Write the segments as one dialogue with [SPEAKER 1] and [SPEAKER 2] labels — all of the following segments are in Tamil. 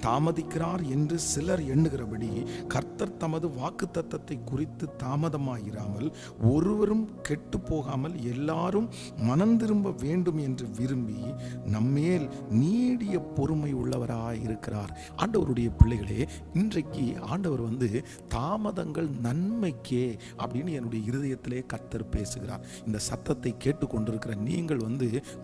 [SPEAKER 1] தாமதிக்கிறார் என்று சிலர் எண்ணுகிறபடி கர்த்தர் தமது வாக்குத்தத்தத்தை குறித்து தாமதமாயிராமல் ஒருவரும் கெட்டு போகாமல் எல்லாரும் மனம் திரும்ப வேண்டும் என்று விரும்பி நம்மேல் நீடிய பொறுமை உள்ளவராய் இருக்கிறார். ஆண்டவருடைய பிள்ளைகளே, இன்றைக்கு ஆண்டவர் தாமதங்கள் நன்மைக்கே அப்படின்னு என்னுடைய இருதயத்திலே கர்த்தர் பேசுகிறார். இந்த சத்தத்தை கேட்டுக்கொண்டிருக்கிற நீங்கள்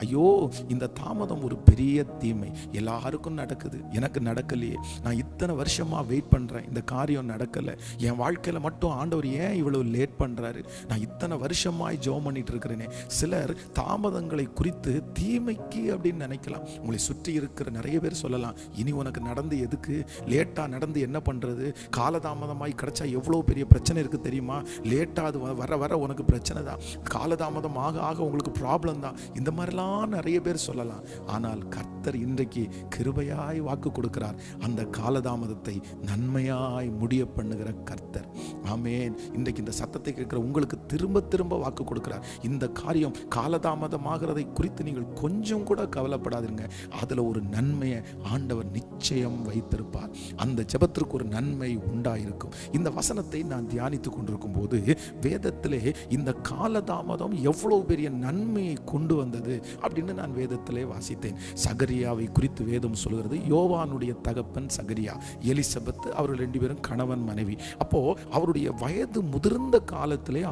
[SPEAKER 1] ஐயோ, இந்த தாமதம் ஒரு பெரிய தீமை, எல்லாருக்கும் நடக்குது, எனக்கு நடக்கலையே, நான் இத்தனை வருஷமா வெயிட் பண்றேன், இந்த காரியம் நடக்கல, என் வாழ்க்கையில மட்டும் ஆண்டவர் ஏன் இவ்வளவு லேட் பண்றாரு, நான் இத்தனை வருஷமாய் ஜெபம் பண்ணிட்டு இருக்கிறேனே. சிலர் தாமதங்களை குறித்து தீமைக்கு அப்படின்னு நினைக்கலாம். உங்களை சுற்றி இருக்கிற நிறைய பேர் சொல்லலாம், இனி உனக்கு நடந்து எதுக்கு, லேட்டா நடந்து என்ன பண்றது, காலதாமதமாய் கிடைச்சா எவ்வளவு பெரிய பிரச்சனை இருக்கு தெரியுமா, லேட்டா அது வர வர உனக்கு பிரச்சனை தான், காலதாமதம் ஆக ஆக உங்களுக்கு ப்ராப்ளம் தான், இந்த மாதிரிலாம் நிறைய பேர் சொல்லலாம். ஆனால் கர்த்தர் இன்றைக்கு கிருபையாய் வாக்கு கொடுக்கிறார். அந்த காலதாமதத்தை நன்மையாய் முடிய பண்ணுகிற கர்த்தர். ஆமென். இன்றைக்கு இந்த சத்தத்தை கேட்கிற உங்களுக்கு திரும்ப திரும்ப வாக்கு கொடுக்கிறார். இந்த காரியம் காலதாமதமாகிறதை குறித்து நீங்கள் கொஞ்சம் கூட கவலைப்படாதீங்க. அதுல ஒரு நன்மையை ஆண்டவர் நிச்சயம் வைத்திருப்பார். அந்த ஜெபத்திற்கு ஒரு நன்மை உண்டாயிருக்கும். இந்த வசனத்தை நான் தியானித்துக் கொண்டிருக்கும் போது வேதத்திலே இந்த காலதாமதம் எவ்வளவு பெரிய நன்மையை கொண்டு வந்தது அப்படின்னு நான் வேதத்திலே வாசித்தேன். சகரியாவை குறித்து வேதம் சொல்கிறது. யோவானுடைய தகப்பன் சகரியா, எலிசபெத், அவர்கள் 2 பேரும் கணவன் மனைவி. அப்போ அவருடைய வயது முதிர்ந்த காலத்திலே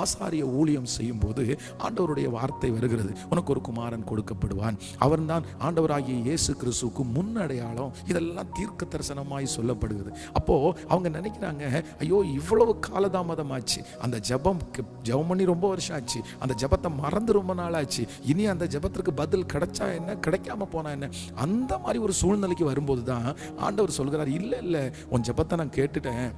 [SPEAKER 1] ஆசாரிய ஊழியம் செய்யும் போது ஆண்டவருடைய வார்த்தை வருகிறது, உனக்கு ஒரு குமாரன் கொடுக்கப்படுவான், அவர்தான் ஆண்டவராகிய இயேசு கிறிஸ்துவுக்கு முன்னடையாளம். இதெல்லாம் தீர்க்க தரிசனமாய் சொல்லப்படுகிறது. அப்போ அவங்க நினைக்கிறாங்க, ஐயோ இவ்வளவு காலதாமதமாச்சு, அந்த ஜெபம் பண்ணி ரொம்ப வருஷம் ஆச்சு, அந்த ஜெபத்தை மறந்து ரொம்ப நாள் ஆச்சு, இனி அந்த ஜெபத்திற்கு பதில் கிடைச்சா என்ன, கிடைக்காம போனா என்ன, அந்த மாதிரி ஒரு சூழ்நிலைக்கு வரும்போது தான் ஆண்டவர் சொல்கிறார், இல்ல இல்ல உன் ஜெபத்தை நான் கேட்டுட்டேன்,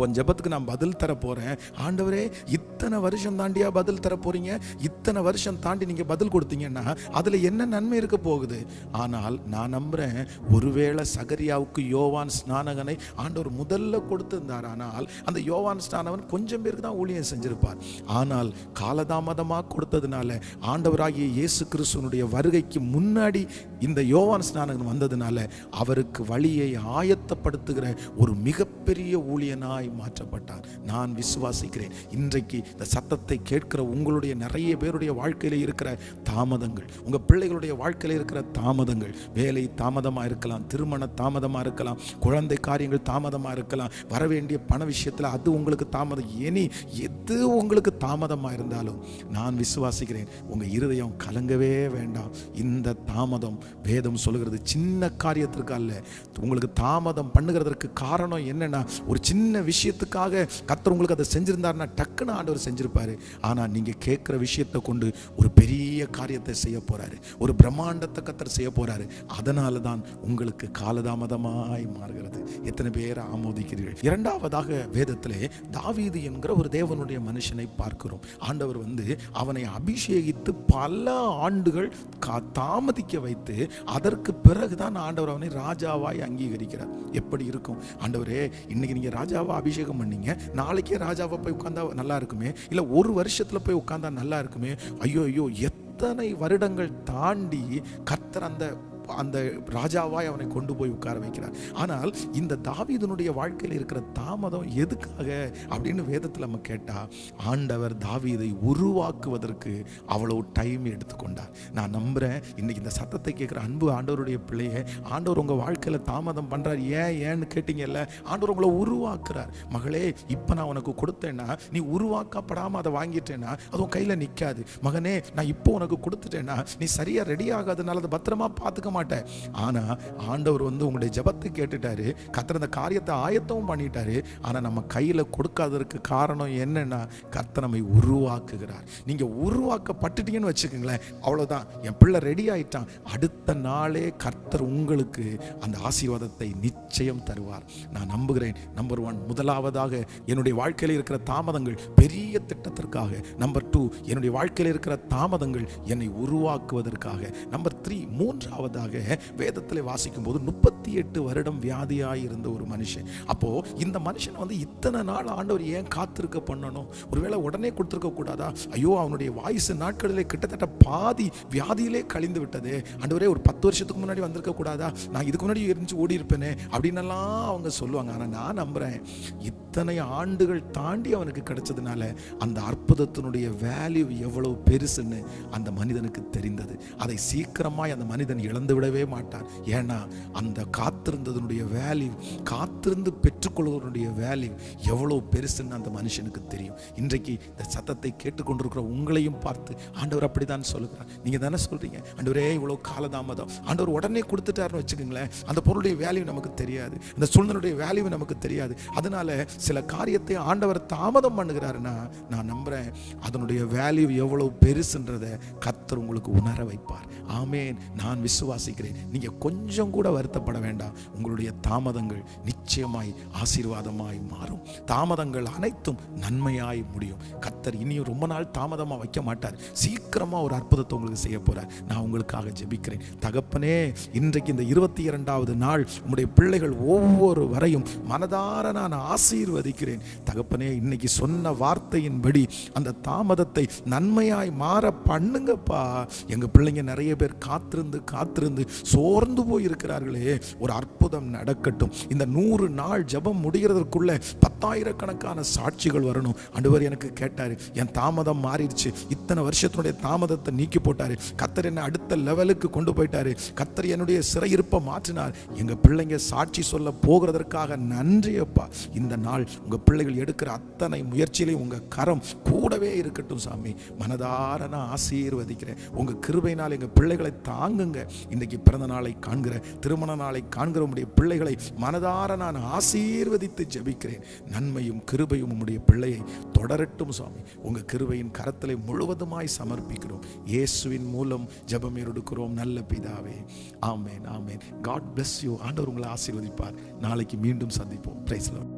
[SPEAKER 1] உன் ஜெபத்துக்கு நான் பதில் தர போறேன். ஆண்டவரே, இத்தனை வருஷம் தாண்டியா பதில் தர போறீங்க, இத்தனை வருஷம் தாண்டி நீங்க பதில் கொடுத்தீங்கன்னா அதுல என்ன நன்மை இருக்க போகுது. ஆனால் நான் நம்புறேன், ஒருவேளை சகரியாவுக்கு யோவான் ஸ்நானகனை ஆண்டவர் முதல்ல கொடுத்திருந்தார், ஆனால் அந்த யோவான் ஸ்நானகன் கொஞ்சம் பேருக்கு தான் ஊழியம் செஞ்சிருப்பார். ஆனால் காலதாமதமாக கொடுத்ததுனால, ஆண்டவராகிய இயேசு கிறிஸ்துவனுடைய வருகைக்கு முன்னாடி இந்த யோவான் ஸ்நானகன் வந்ததுனால அவருக்கு வழியை ஆயத்தப்படுத்துகிற ஒரு மிகப்பெரிய ஊழியனாய் மாற்றப்பட்டார். நான் விசுவாசிக்கிறேன், இன்றைக்கு இந்த சத்தத்தை கேட்கிற உங்களுடைய நிறைய பேருடைய வாழ்க்கையில இருக்கிற தாமதங்கள், உங்க பிள்ளைகளுடைய வாழ்க்கையில இருக்கிற தாமதங்கள், வேலை தாமதமா இருக்கலாம், திருமண தாமதமா இருக்கலாம், குழந்தை காரியங்கள் தாமதமா இருக்கலாம், வரவேண்டிய பண விஷயத்துல அது உங்களுக்கு தாமதம், இனி எது உங்களுக்கு தாமதமா இருந்தாலும் நான் விசுவாசிக்கிறேன், உங்க இருதயம் கலங்கவே வேண்டாம். இந்த தாமதம் வேதம் சொல்லுகிறது சின்ன காரியத்திற்கு அல்ல. உங்களுக்கு தாமதம் பண்ணுகிறதற்கு காரணம் என்னன்னா, ஒரு சின்ன விஷயத்துக்காக கர்த்தர் உங்களுக்கு அதை செஞ்சிருந்தாருன்னா டக்குன்னு ஆண்டவர் செஞ்சிருப்பாரு. ஆனா நீங்க கேட்கிற விஷயத்தை கொண்டு ஒரு பெரிய காரியத்தை செய்ய போறாரு, ஒரு பிரம்மாண்டத்தை கர்த்தர் செய்ய போறாரு. அதனால தான் உங்களுக்கு காலதாமதமாய் மாறுகிறது. எத்தனை பேர் ஆமோதிக்கிறீர்கள்? இரண்டாவதாக வேதத்திலே தாவீது என்கிற ஒரு தேவனுடைய மனுஷனை பார்க்கிறோம். ஆண்டவர் அவனை அபிஷேகித்து பல ஆண்டுகள் தாமதிக்க வைத்து அதற்கு பிறகுதான் ஆண்டவர் அவனை ராஜாவாய் அங்கீகரிக்கிறார். எப்படி இருக்கும்? ஆண்டவரே, இன்னைக்கு நீங்க ராஜாவா அபிஷேகம் பண்ணீங்க, நாளைக்கே ராஜாவா போய் உட்கார்ந்தா நல்லா இருக்குமே, இல்ல ஒரு வருஷத்துல போய் உட்கார்ந்தா நல்லா இருக்குமே. ஐயோ ஐயோ, எத்தனை வருடங்கள் தாண்டி கர்த்தர் அந்த ராஜாவாய் அவனை கொண்டு போய் உட்கார வைக்கிறார். ஆனால் இந்த தாவீதுனுடைய வாழ்க்கையில் இருக்கிற தாமதம் எதுக்காக அப்படின்னு வேதத்தில் நம்ம கேட்டா, ஆண்டவர் தாவீதை உருவாக்குவதற்கு அவ்வளவு டைம் எடுத்துக்கொண்டார். நான் நம்புறேன், இன்னைக்கு இந்த சத்தத்தை கேட்கிற அன்பு ஆண்டவருடைய பிள்ளைய, ஆண்டவர் உங்க வாழ்க்கையில தாமதம் பண்றார். ஏன்னு கேட்டீங்கல்ல, ஆண்டவர் உங்களை உருவாக்குறார். மகளே, இப்ப நான் உனக்கு கொடுத்தேன்னா, நீ உருவாக்கப்படாம அதை வாங்கிட்டேன்னா அது உன் கையில நிக்காது. மகனே, நான் இப்போ உனக்கு கொடுத்துட்டேன்னா நீ சரியா ரெடி ஆகாதனால அதை பத்திரமா பார்த்துக்க மாட்டேன். ஆனா ஆண்டவர் உங்களுடைய ஜெபத்தை கேட்டுட்டாரு, கர்த்தர் அந்த காரியத்தை ஆயத்தமும் பண்ணிட்டாரு. ஆனா நம்ம கையில கொடுக்காததற்கு காரணம் என்னன்னா, கர்த்தர் நம்மை உருவாக்குகிறார். நீங்க உருவாக்கப்பட்டுட்டீங்கன்னு வச்சுக்கோங்களேன், அவ்வளவுதான், என் பிள்ளை ரெடி ஆயிட்டான், அடுத்த நாளே கர்த்தர் உங்களுக்கு அந்த ஆசீர்வாதத்தை நிச்சயம் தருவார். நான் நம்புகிறேன். நம்பர் 1, முதலாவதாக என்னுடைய வாழ்க்கையில் இருக்கிற தாமதங்கள் பெரிய திட்டத்திற்காக. நம்பர் 2, என்னுடைய வாழ்க்கையில் இருக்கிற தாமதங்கள் என்னை உருவாக்குவதற்காக. நம்பர் 3, மூன்றாவதாக என்பதாக வேதத்தில் வாசிக்கும் போது 38 வருடம் வியாதியாய் இருந்த ஒரு மனுஷன். அப்போ இந்த மனுஷன் இத்தனை நாள் ஆண்டவர் ஏன் காத்திருக்க பண்ணணும்? ஒருவேளை உடனே கொடுத்துருக்க கூடாதா? ஐயோ, அவனுடைய வாய்ஸ் நாட்களிலே கிட்டத்தட்ட பாதி வியாதியிலே கழிந்து விட்டது. ஆண்டவரே, ஒரு 10 வருஷத்துக்கு முன்னாடி வந்திருக்க கூடாதா? நான் இதுக்கு முன்னாடி இருந்துச்சு ஓடி இருப்பேனே அப்படின்னெல்லாம் அவங்க சொல்லுவாங்க. ஆனால் நான் நம்புறேன், இத்தனை ஆண்டுகள் தாண்டி அவனுக்கு கிடைச்சதுனால அந்த அற்புதத்தினுடைய வேல்யூ எவ்வளவு பெருசுன்னு அந்த மனிதனுக்கு தெரிந்தது. அதை சீக்கிரமாய் அந்த மனிதன் இழந்து விடவே மாட்டான். ஏன்னா அந்த காத்திருந்ததனுடைய வேல்யூ, காத்திருந்து பெற்றுக்கொள்வதனுடைய வேல்யூ எவ்வளவு பெருசுன்னு அந்த மனுஷனுக்கு தெரியும். இன்றைக்கு இந்த சத்தத்தை கேட்டுக்கொண்டிருக்கிற உங்களையும் பார்த்து ஆண்டவர் அப்படிதான் சொல்லுகிறார். நீங்க தானே சொல்றீங்க, ஆண்டவரே இவ்வளவு காலதாமதம், ஆண்டவர் உடனே கொடுத்துட்டாருன்னு வச்சுக்கோங்களேன், அந்த பொருளுடைய வேல்யூ நமக்கு தெரியாது, அந்த சூழ்நிலையுடைய வேல்யூ நமக்கு தெரியாது. அதனால சில காரியத்தை ஆண்டவர் தாமதம் பண்ணுகிறாருன்னா நான் நம்புறேன் அதனுடைய வேல்யூ எவ்வளவு பெருசுன்றதை கர்த்தர் உங்களுக்கு உணர வைப்பார். ஆமேன். நான் விசுவாசிக்கிறேன். நீங்க கொஞ்சம் கூட வருத்தப்பட வேண்டாம். உங்களுடைய தாமதங்கள் நிச்சயமாய் ஆசீர்வாதமாய் மாறும். தாமதங்கள் அனைத்தும் நன்மையாய் முடியும். கர்த்தர் இனியும் ரொம்ப நாள் தாமதமா வைக்க மாட்டார். சீக்கிரமா ஒரு அற்புதத்தை உங்களுக்கு செய்ய போறார். நான் உங்களுக்காக ஜெபிக்கிறேன். தகப்பனே, இன்றைக்கு இந்த 22வது நாள் உம்முடைய பிள்ளைகள் ஒவ்வொரு வரையும் மனதார நான் ஆசீர்வதிக்கிறேன். தகப்பனே, இன்னைக்கு சொன்ன வார்த்தையின்படி அந்த தாமதத்தை நன்மையாய் மாற பண்ணுங்கப்பா. எங்க பிள்ளைங்க நிறைய பேர் காத்திருந்து சோர்ந்து போய் இருக்கிறார்களே, ஒரு அற்புதம் நடக்கட்டும். இந்த 100 நாள் ஜெபம் முடிகிறதற்குள்ள 10,000கணக்கான சாட்சிகள் வரணும். ஆண்டவர் எனக்கு கேட்டாரு, என் தாமதம் மாறிடுச்சு, இத்தனை வருஷத்தினுடைய தாமதத்தை நீக்கி போட்டாரு, கர்த்தர் என்னை அடுத்த லெவலுக்கு கொண்டு போயிட்டாரு, கர்த்தர் என்னுடைய சிறையிருப்பை மாற்றினார். எங்க பிள்ளைங்க சாட்சி சொல்ல போகிறதற்காக நன்றி அப்பா. இந்த நாள் உங்க பிள்ளைகள் எடுக்கிற அத்தனை முயற்சியிலையும் உங்க கரம் கூடவே இருக்கட்டும் சாமி. மனதார நான் ஆசீர்வதிக்கிறேன். உங்க கிருபையினால் எங்க பிள்ளைகளை தாங்குங்க. இன்னைக்கு பிறந்த நாளை காண்கிற, திருமண நாளை காண்கிற உம்முடைய பிள்ளைகளை மனதார நான் ஆசீர்வதித்து ஜெபிக்கிறேன். நன்மையும் கிருபையும் உம்முடைய பிள்ளையை தொடரட்டும் சாமி. உங்க கிருபையின் கரத்திலே முழுவதுமாய் சமர்ப்பிக்கிறோம். இயேசுவின் மூலம் ஜெபம் எடுக்கிறோம் நல்ல பிதாவே. ஆமென், ஆமென். God bless you. ஆண்டவர் உங்களை ஆசீர்வதிப்பார். நாளைக்கு மீண்டும் சந்திப்போம். Praise the Lord.